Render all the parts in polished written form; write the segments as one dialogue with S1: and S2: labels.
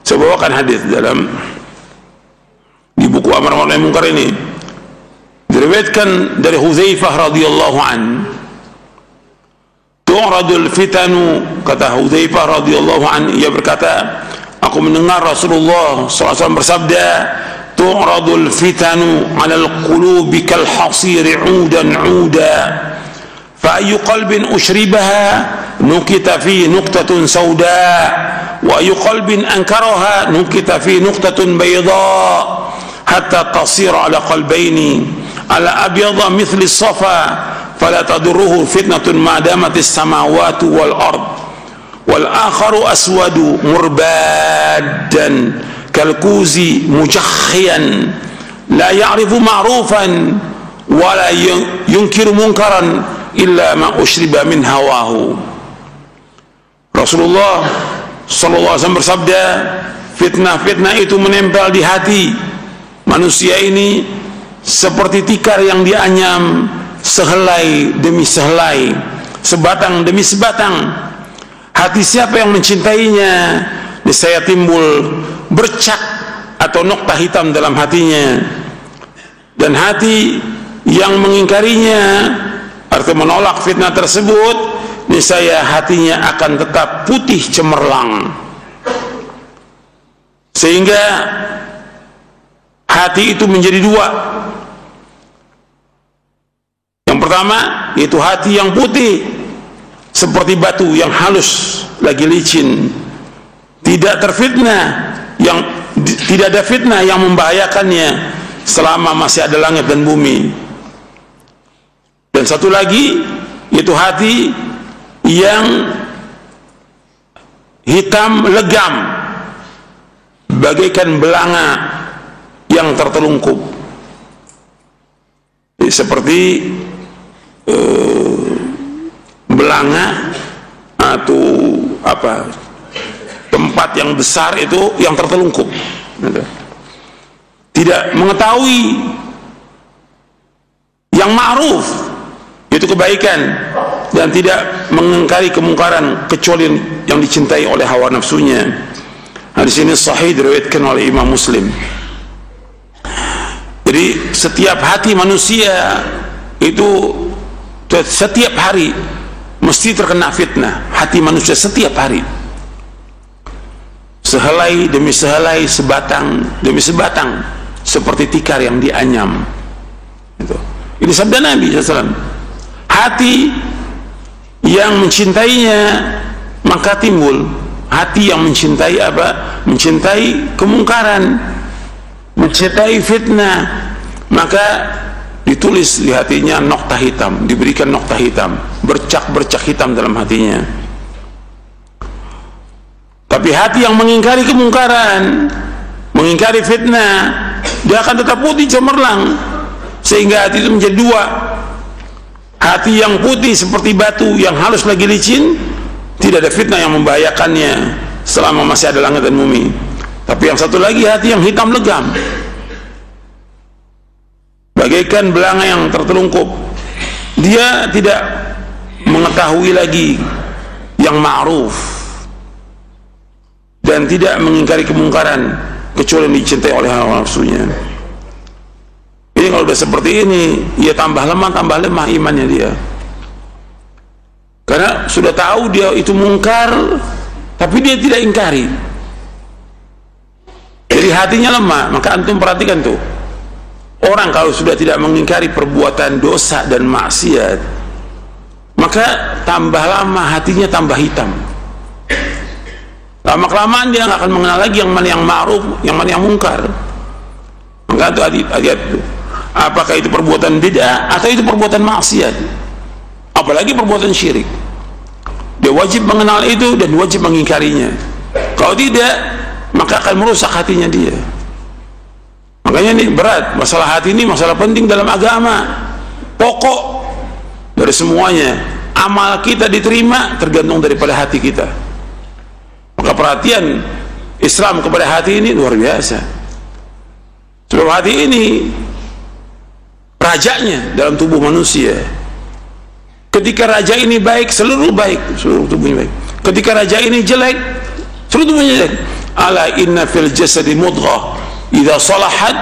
S1: Saya bawakan hadis dalam di buku Amar Ma'ruf Nahi Munkar ini. Diriwayatkan dari Hudzaifah radhiyallahu an, tu'radul fitanu, kata Hudzaifah radhiyallahu an, ia berkata, aku mendengar Rasulullah SAW bersabda, tu'radul fitanu 'alal qulubi kal hasiri 'udan 'uda, fa ayyu qalbin ushribaha nukita fi nuqtatun sauda, wa ayyu qalbin ankaraha nukita fi nuqtatun bayda, hatta tasira ala qalbaini ala abyadha mithli safa, fala tadurruhu fitnatun ma damatis samawati wal ard, wal akharu aswadu murbadan kalkuzi mujakhiyan la ya'rifu ma'rufan wa la yunkiru munkaran illa ma ushriba min hawahu. Rasulullah sallallahu alaihi wasallam bersabda, fitnah-fitnah itu menempel di hati manusia ini seperti tikar yang dianyam, sehelai demi sehelai, sebatang demi sebatang. Hati siapa yang mencintainya, niscaya timbul bercak atau nokta hitam dalam hatinya. Dan hati yang mengingkarinya, artinya menolak fitnah tersebut, niscaya hatinya akan tetap putih cemerlang. Sehingga hati itu menjadi dua. Yang pertama yaitu hati yang putih seperti batu yang halus lagi licin, tidak terfitnah, yang tidak ada fitnah yang membahayakannya selama masih ada langit dan bumi. Dan satu lagi yaitu hati yang hitam legam bagaikan belanga yang tertelungkup, seperti belanga atau apa, tempat yang besar itu yang tertelungkup, tidak mengetahui yang ma'ruf itu kebaikan, dan tidak mengingkari kemungkaran kecuali yang dicintai oleh hawa nafsunya. Hadis ini sahih, diriwayatkan oleh Imam Muslim. Jadi setiap hati manusia itu setiap hari mesti terkena fitnah. Hati manusia setiap hari, sehelai demi sehelai, sebatang demi sebatang, seperti tikar yang dianyam. Ini sabda Nabi SAW. Hati yang mencintainya maka timbul. Hati yang mencintai apa? Mencintai kemungkaran, mencintai fitnah, maka ditulis di hatinya nokta hitam, diberikan nokta hitam, bercak-bercak hitam dalam hatinya. Tapi hati yang mengingkari kemungkaran, mengingkari fitnah, dia akan tetap putih cemerlang, sehingga hati itu menjadi dua. Hati yang putih seperti batu yang halus lagi licin, tidak ada fitnah yang membahayakannya selama masih ada langit dan bumi. Tapi yang satu lagi hati yang hitam legam, bagaikan belanga yang tertelungkup. Dia tidak mengetahui lagi yang ma'ruf dan tidak mengingkari kemungkaran kecuali yang dicintai oleh hawa nafsunya. Ini kalau sudah seperti ini, ia tambah lemah imannya dia, karena sudah tahu dia itu mungkar tapi dia tidak ingkari. Jadi hatinya lemah. Maka antum perhatikan tuh, orang kalau sudah tidak mengingkari perbuatan dosa dan maksiat, maka tambah lama hatinya tambah hitam. Lama-kelamaan dia nggak akan mengenal lagi yang mana yang ma'ruf, yang mana yang mungkar. Maka itu hati-hati tuh, apakah itu perbuatan bid'ah atau itu perbuatan maksiat, apalagi perbuatan syirik. Dia wajib mengenal itu dan wajib mengingkarinya. Kalau tidak, maka akan merusak hatinya dia. Makanya ini berat, masalah hati ini masalah penting dalam agama, pokok dari semuanya. Amal kita diterima tergantung daripada hati kita. Maka perhatian Islam kepada hati ini luar biasa. Sebab hati ini rajanya dalam tubuh manusia. Ketika raja ini baik, seluruh tubuhnya baik. Ketika raja ini jelek, seluruh tubuhnya jelek. ala inna fil jasadi mudghah idza salahat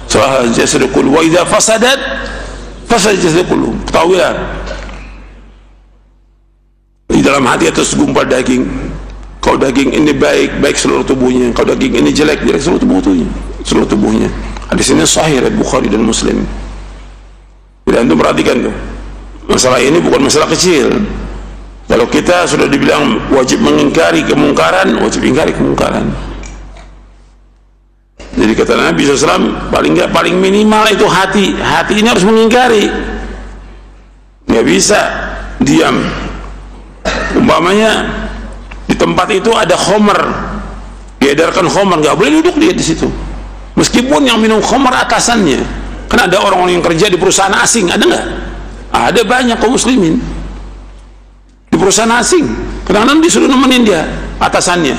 S1: salaha al-jasadu kullu wa idza fasadat fasad al-jasadu kullu. Ketahuilah, di dalam hati itu segumpal daging. Kalau daging ini baik, baik seluruh tubuhnya. Kalau daging ini jelek, jelek seluruh tubuhnya. Hadis ini sahih riwayat Bukhari dan Muslim. Jadi antum perhatikan tuh, masalah ini bukan masalah kecil. Kalau kita sudah dibilang wajib mengingkari kemungkaran, wajib ingkari kemungkaran. Jadi kata Nabi SAW, paling minimal itu hati ini harus mengingkari. Nggak bisa diam. Umpamanya di tempat itu ada khamar, diedarkan khamar, nggak boleh duduk dia di situ. Meskipun yang minum khamar atasannya. Kan ada orang-orang yang kerja di perusahaan asing, ada nggak? Ada banyak kaum muslimin di perusahaan asing. Kadang-kadang disuruh nemenin dia atasannya.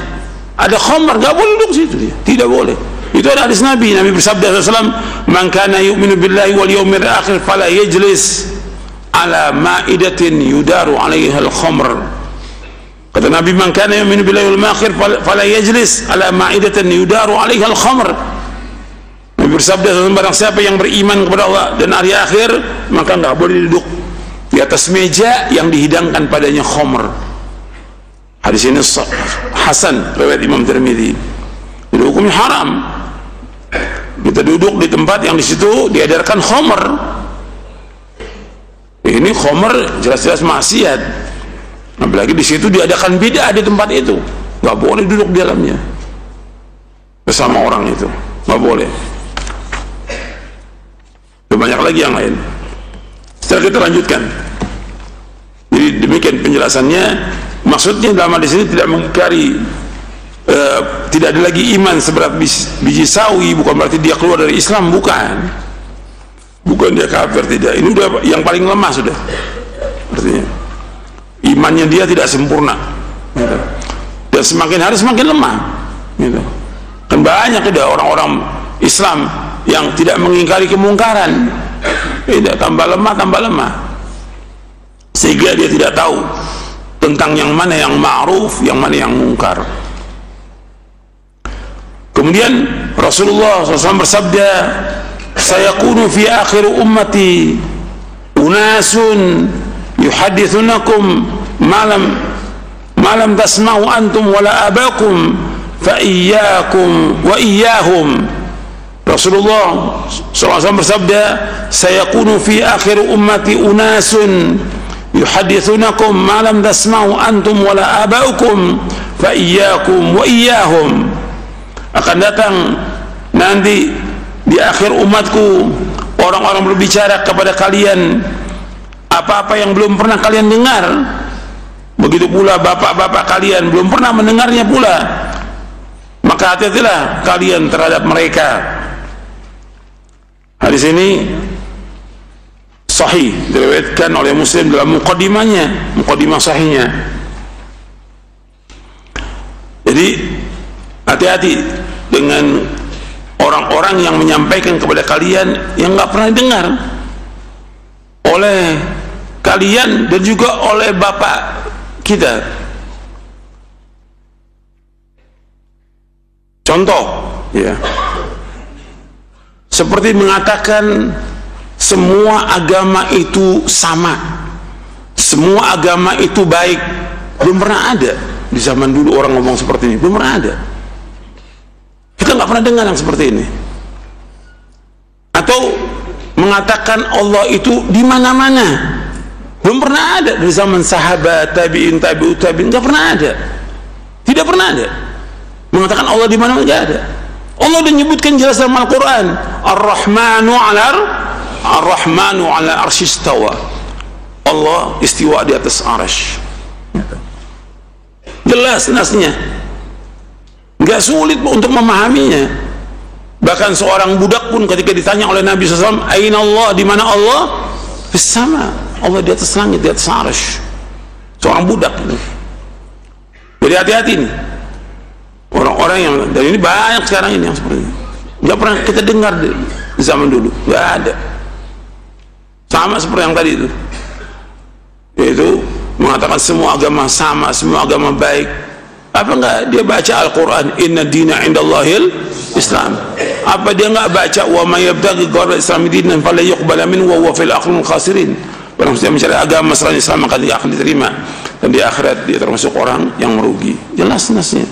S1: Ada khamar, nggak boleh duduk situ dia. Tidak boleh. Itu ada hadis Nabi. Nabi bersabda SAW, "Man kana yu'minu billahi wal yawmil akhir fala yajlis ala ma'idatin yudaru 'alaiha al-khamr." Kata Nabi, "Man kana yu'minu billahi wal yawmil akhir fala yajlis ala ma'idatin yudaru 'alaiha al-khamr." Nabi bersabda, barang siapa yang beriman kepada Allah dan hari akhir, maka nggak boleh duduk di atas meja yang dihidangkan padanya khamr. Hadis ini hasan riwayat Imam Tirmidzi. Jadi hukumnya haram kita duduk di tempat yang di situ diedarkan khamr. Ini khamr jelas-jelas maksiat. Apalagi di situ diadakan bid'ah di tempat itu, nggak boleh duduk di dalamnya bersama orang itu, nggak boleh. Banyak lagi yang lain. Setelah kita lanjutkan. Jadi demikian penjelasannya. Maksudnya dalam hadis ini tidak mengingkari, tidak ada lagi iman seberat biji sawi, bukan berarti dia keluar dari Islam, bukan dia kafir, tidak. Ini udah yang paling lemah sudah. Artinya imannya dia tidak sempurna, gitu. Dan semakin hari semakin lemah, gitu. Kan banyak ada orang-orang Islam yang tidak mengingkari kemungkaran, tidak, tambah lemah, sehingga dia tidak tahu tentang yang mana yang ma'ruf, yang mana yang mungkar. Kemudian Rasulullah SAW bersabda, "Sayakunu fi akhir ummati unasun yuhadithunakum malam tasma'u antum wala abakum fa iyyakum wa iyyahum." Rasulullah SAW bersabda, "Sayakunu fi akhir ummati unasun yuhadithunakum ma lam tasma'u antum wala abaukum fa iyyakum wa iyyahum." Akan datang nanti di akhir umatku orang-orang berbicara kepada kalian apa-apa yang belum pernah kalian dengar. Begitu pula bapak-bapak kalian belum pernah mendengarnya pula. Maka hati-hatilah kalian terhadap mereka. Hadis ini sahih, diriwayatkan oleh Muslim dalam muqaddimah sahihnya. Jadi hati-hati dengan orang-orang yang menyampaikan kepada kalian yang nggak pernah dengar oleh kalian dan juga oleh bapak kita. Contoh, ya, seperti mengatakan semua agama itu sama, semua agama itu baik. Belum pernah ada di zaman dulu orang ngomong seperti ini, belum pernah ada. Kita nggak pernah dengar yang seperti ini. Atau mengatakan Allah itu di mana-mana, belum pernah ada di zaman sahabat, tabi'in, tabi'ut tabi'in, nggak pernah ada, tidak pernah ada. Mengatakan Allah di mana-mana nggak ada. Allah sudah menyebutkan jelas dalam Al-Quran, Ar-Rahmanu ala arsyistawa. Allah istiwa di atas arsy. Jelas-jelasnya, nggak sulit untuk memahaminya. Bahkan seorang budak pun ketika ditanya oleh Nabi SAW, "Aina Allah?" Di mana Allah? Fis sama. Allah di atas langit, di atas arsy. Seorang budak. Jadi hati-hati nih orang-orang yang, dan ini banyak sekarang ini yang seperti ini, nggak pernah kita dengar di zaman dulu, nggak ada. Sama seperti yang tadi itu, yaitu mengatakan semua agama sama, semua agama baik. Apa enggak dia baca Al-Quran, inna dina indallahil Islam? Apa dia enggak baca wa may yabtaghi ghayra al-islam dinan fala yuqbala minhu wa huwa fil akhirati khasirin? Orang yang mencari agama selain Islam akan tidak akan diterima, dan di akhirat dia termasuk orang yang merugi. Jelas nasnya.